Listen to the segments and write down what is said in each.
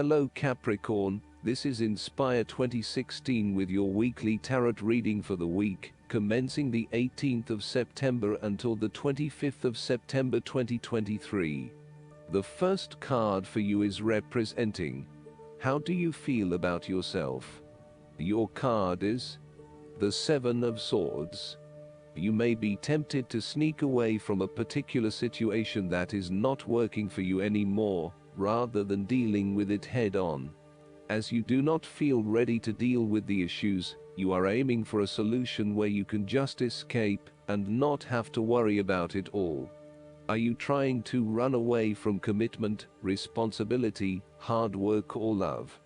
Hello Capricorn, this is Inspire 2016 with your weekly tarot reading for the week, commencing the 18th of September until the 25th of September 2023. The first card for you is representing, how do you feel about yourself? Your card is the Seven of Swords. You may be tempted to sneak away from a particular situation that is not working for you anymore, rather than dealing with it head on. As you do not feel ready to deal with the issues, you are aiming for a solution where you can just escape and not have to worry about it all. Are you trying to run away from commitment, responsibility, hard work or love?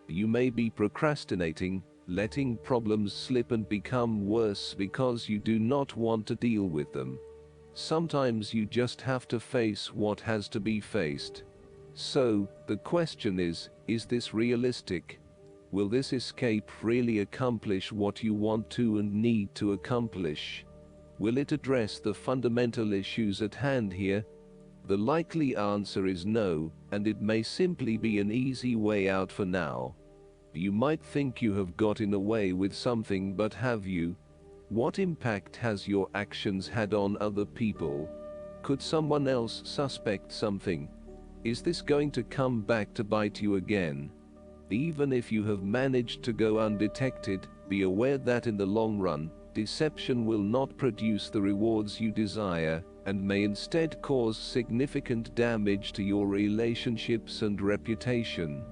You may be procrastinating, letting problems slip and become worse because you do not want to deal with them. Sometimes you just have to face what has to be faced. So, the question is this realistic? Will this escape really accomplish what you want to and need to accomplish? Will it address the fundamental issues at hand here? The likely answer is no, and it may simply be an easy way out for now. You might think you have gotten away with something, but have you? What impact has your actions had on other people? Could someone else suspect something? Is this going to come back to bite you again? Even if you have managed to go undetected, be aware that in the long run, deception will not produce the rewards you desire, and may instead cause significant damage to your relationships and reputation.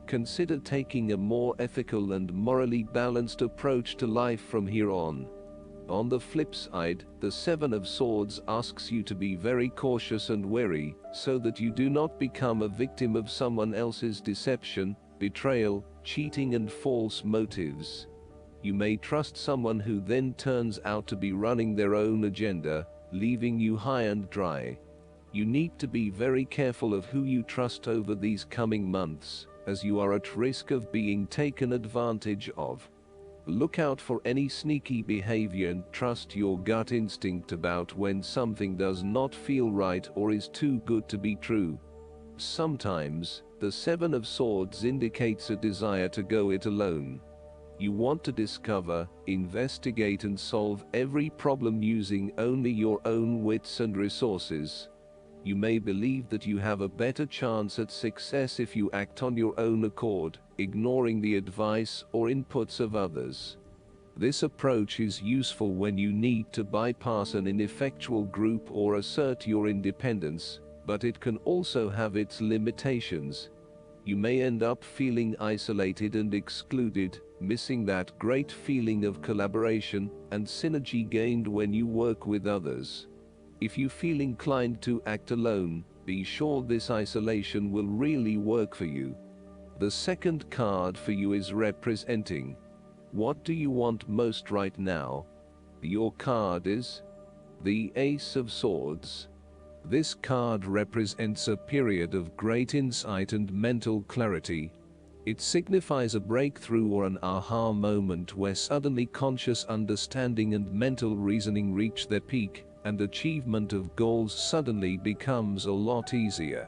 Consider taking a more ethical and morally balanced approach to life from here on. On the flip side, the Seven of Swords asks you to be very cautious and wary, so that you do not become a victim of someone else's deception, betrayal, cheating and false motives. You may trust someone who then turns out to be running their own agenda, leaving you high and dry. You need to be very careful of who you trust over these coming months, as you are at risk of being taken advantage of. Look out for any sneaky behavior and trust your gut instinct about when something does not feel right or is too good to be true. Sometimes, the Seven of Swords indicates a desire to go it alone. You want to discover, investigate and solve every problem using only your own wits and resources. You may believe that you have a better chance at success if you act on your own accord, ignoring the advice or inputs of others. This approach is useful when you need to bypass an ineffectual group or assert your independence, but it can also have its limitations. You may end up feeling isolated and excluded, missing that great feeling of collaboration and synergy gained when you work with others. If you feel inclined to act alone, be sure this isolation will really work for you. The second card for you is representing, what do you want most right now? Your card is the Ace of Swords. This card represents a period of great insight and mental clarity. It signifies a breakthrough or an aha moment where suddenly conscious understanding and mental reasoning reach their peak, and achievement of goals suddenly becomes a lot easier.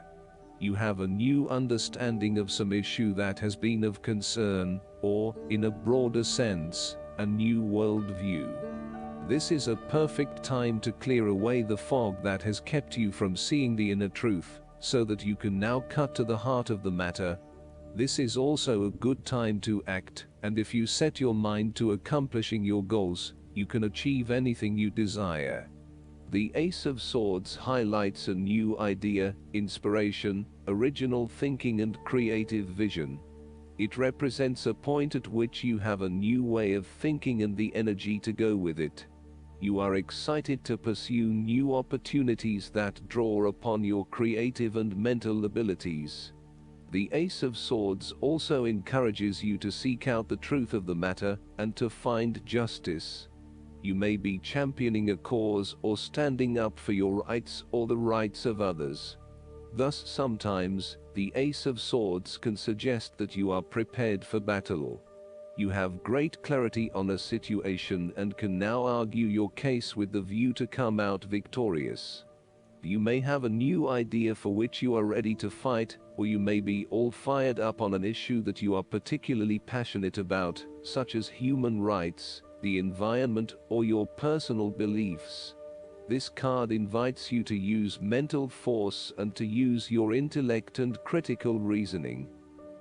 You have a new understanding of some issue that has been of concern, or, in a broader sense, a new worldview. This is a perfect time to clear away the fog that has kept you from seeing the inner truth, so that you can now cut to the heart of the matter. This is also a good time to act, and if you set your mind to accomplishing your goals, you can achieve anything you desire. The Ace of Swords highlights a new idea, inspiration, original thinking and creative vision. It represents a point at which you have a new way of thinking and the energy to go with it. You are excited to pursue new opportunities that draw upon your creative and mental abilities. The Ace of Swords also encourages you to seek out the truth of the matter and to find justice. You may be championing a cause or standing up for your rights or the rights of others. Thus, sometimes, the Ace of Swords can suggest that you are prepared for battle. You have great clarity on a situation and can now argue your case with the view to come out victorious. You may have a new idea for which you are ready to fight, or you may be all fired up on an issue that you are particularly passionate about, such as human rights, the environment, or your personal beliefs. This card invites you to use mental force and to use your intellect and critical reasoning.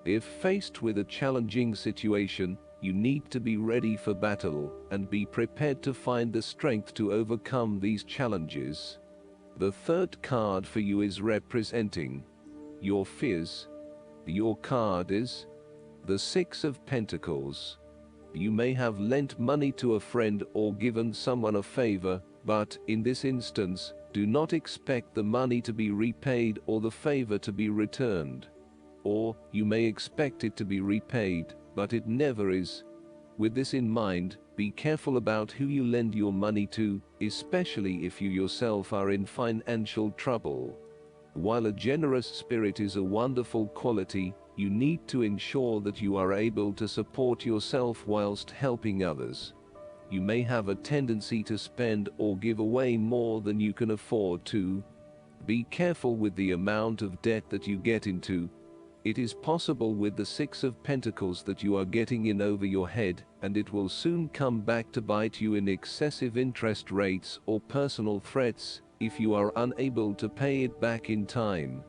If faced with a challenging situation, you need to be ready for battle and be prepared to find the strength to overcome these challenges. The third card for you is representing your fears. Your card is the Six of Pentacles. You may have lent money to a friend or given someone a favor, but in this instance, do not expect the money to be repaid or the favor to be returned. Or, you may expect it to be repaid, but it never is. With this in mind, be careful about who you lend your money to, especially if you yourself are in financial trouble. While a generous spirit is a wonderful quality, you need to ensure that you are able to support yourself whilst helping others. You may have a tendency to spend or give away more than you can afford to. Be careful with the amount of debt that you get into. It is possible with the Six of Pentacles that you are getting in over your head, and it will soon come back to bite you in excessive interest rates or personal threats if you are unable to pay it back in time.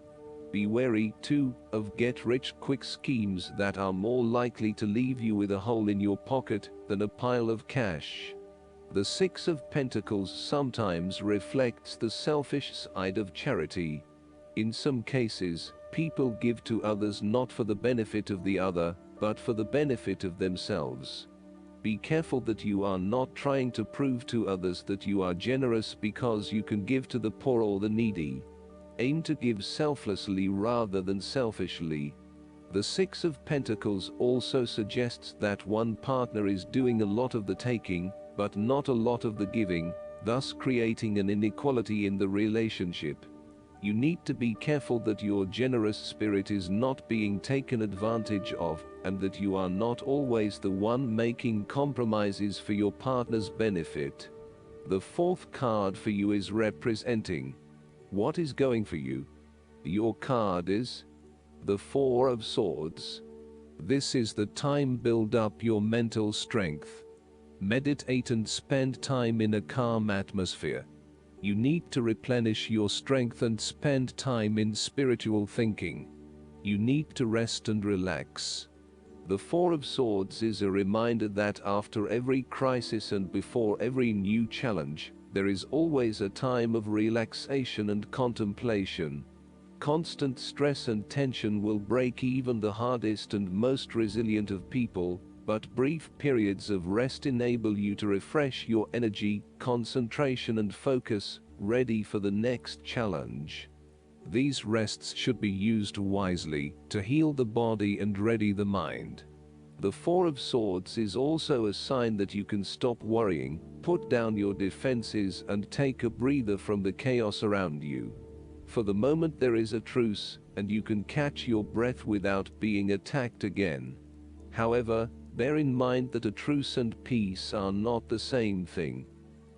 Be wary, too, of get-rich-quick schemes that are more likely to leave you with a hole in your pocket than a pile of cash. The Six of Pentacles sometimes reflects the selfish side of charity. In some cases, people give to others not for the benefit of the other, but for the benefit of themselves. Be careful that you are not trying to prove to others that you are generous because you can give to the poor or the needy. Aim to give selflessly rather than selfishly. The Six of Pentacles also suggests that one partner is doing a lot of the taking, but not a lot of the giving, thus creating an inequality in the relationship. You need to be careful that your generous spirit is not being taken advantage of, and that you are not always the one making compromises for your partner's benefit. The fourth card for you is representing what is going for you. Your card is the Four of Swords. This is the time build up your mental strength. Meditate and spend time in a calm atmosphere. You need to replenish your strength and spend time in spiritual thinking. You need to rest and relax. The Four of Swords is a reminder that after every crisis and before every new challenge, there is always a time of relaxation and contemplation. Constant stress and tension will break even the hardest and most resilient of people, but brief periods of rest enable you to refresh your energy, concentration and focus, ready for the next challenge. These rests should be used wisely to heal the body and ready the mind. The Four of Swords is also a sign that you can stop worrying, put down your defenses and take a breather from the chaos around you. For the moment there is a truce, and you can catch your breath without being attacked again. However, bear in mind that a truce and peace are not the same thing.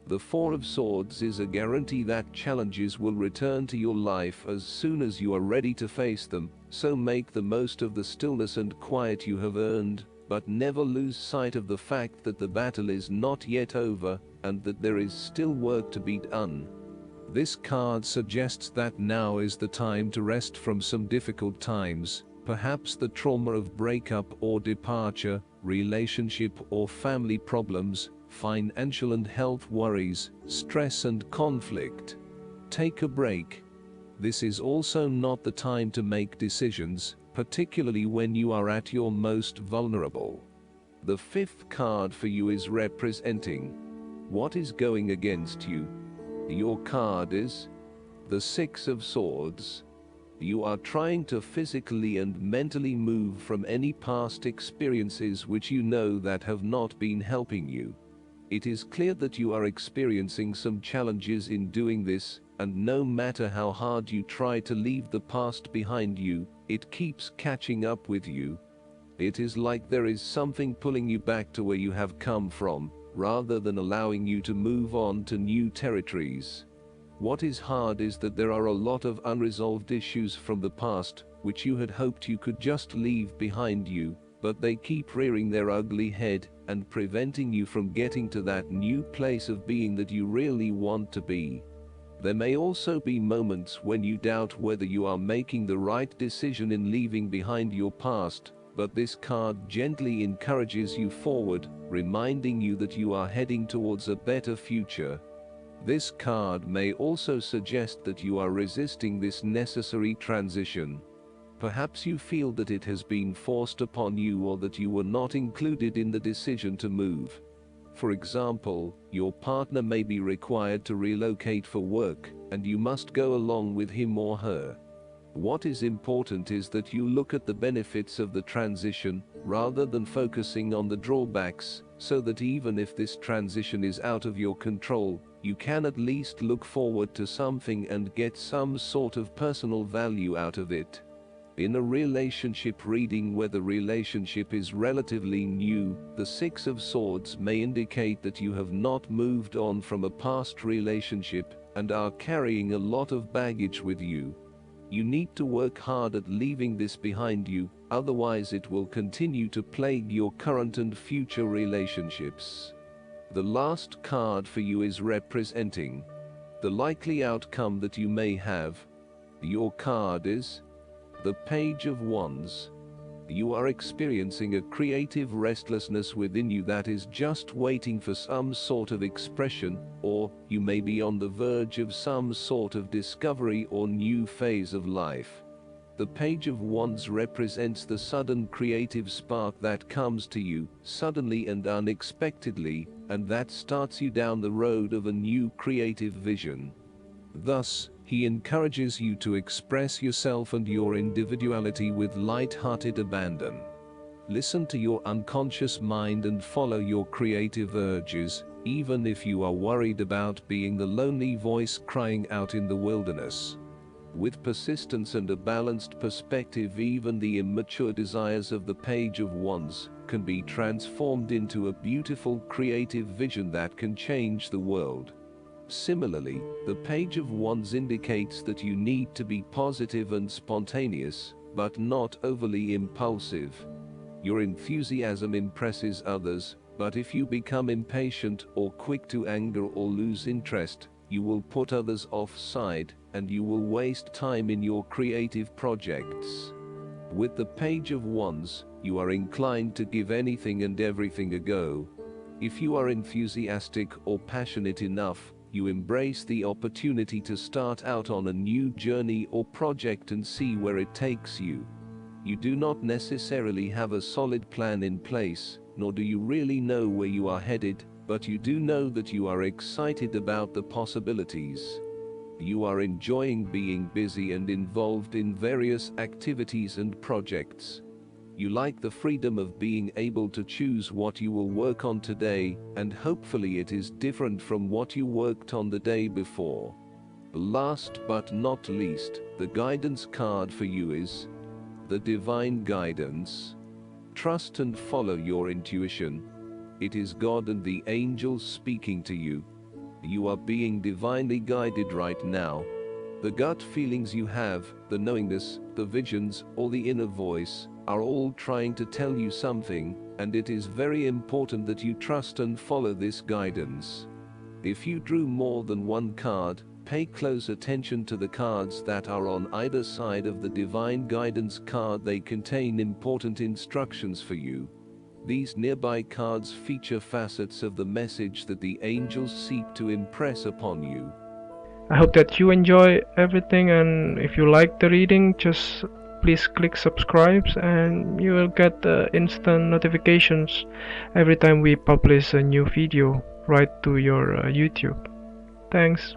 The Four of Swords is a guarantee that challenges will return to your life as soon as you are ready to face them, so make the most of the stillness and quiet you have earned, but never lose sight of the fact that the battle is not yet over, and that there is still work to be done. This card suggests that now is the time to rest from some difficult times, perhaps the trauma of breakup or departure, relationship or family problems, financial and health worries, stress and conflict. Take a break. This is also not the time to make decisions, particularly when you are at your most vulnerable. The fifth card for you is representing what is going against you. Your card is the Six of Swords. You are trying to physically and mentally move from any past experiences which you know that have not been helping you. It is clear that you are experiencing some challenges in doing this, and no matter how hard you try to leave the past behind you, it keeps catching up with you. It is like there is something pulling you back to where you have come from, rather than allowing you to move on to new territories. What is hard is that there are a lot of unresolved issues from the past, which you had hoped you could just leave behind you, but they keep rearing their ugly head and preventing you from getting to that new place of being that you really want to be. There may also be moments when you doubt whether you are making the right decision in leaving behind your past, but this card gently encourages you forward, reminding you that you are heading towards a better future. This card may also suggest that you are resisting this necessary transition. Perhaps you feel that it has been forced upon you or that you were not included in the decision to move. For example, your partner may be required to relocate for work, and you must go along with him or her. What is important is that you look at the benefits of the transition, rather than focusing on the drawbacks, so that even if this transition is out of your control, you can at least look forward to something and get some sort of personal value out of it. In a relationship reading where the relationship is relatively new, the Six of Swords may indicate that you have not moved on from a past relationship and are carrying a lot of baggage with you. You need to work hard at leaving this behind you, otherwise it will continue to plague your current and future relationships. The last card for you is representing the likely outcome that you may have. Your card is the Page of Wands. You are experiencing a creative restlessness within you that is just waiting for some sort of expression, or you may be on the verge of some sort of discovery or new phase of life. The Page of Wands represents the sudden creative spark that comes to you, suddenly and unexpectedly, and that starts you down the road of a new creative vision. Thus, he encourages you to express yourself and your individuality with light-hearted abandon. Listen to your unconscious mind and follow your creative urges, even if you are worried about being the lonely voice crying out in the wilderness. With persistence and a balanced perspective, even the immature desires of the Page of Wands can be transformed into a beautiful creative vision that can change the world. Similarly, the Page of Wands indicates that you need to be positive and spontaneous, but not overly impulsive. Your enthusiasm impresses others, but if you become impatient or quick to anger or lose interest, you will put others offside, and you will waste time in your creative projects. With the Page of Wands, you are inclined to give anything and everything a go. If you are enthusiastic or passionate enough, you embrace the opportunity to start out on a new journey or project and see where it takes you. You do not necessarily have a solid plan in place, nor do you really know where you are headed, but you do know that you are excited about the possibilities. You are enjoying being busy and involved in various activities and projects. You like the freedom of being able to choose what you will work on today, and hopefully it is different from what you worked on the day before. Last but not least, the guidance card for you is the Divine Guidance. Trust and follow your intuition. It is God and the angels speaking to you. You are being divinely guided right now. The gut feelings you have, the knowingness, the visions, or the inner voice, are all trying to tell you something, and it is very important that you trust and follow this guidance. If you drew more than one card, pay close attention to the cards that are on either side of the Divine Guidance card. They contain important instructions for you. These nearby cards feature facets of the message that the angels seek to impress upon you. I hope that you enjoy everything, and if you like the reading, just please click subscribe and you will get instant notifications every time we publish a new video right to your YouTube. Thanks.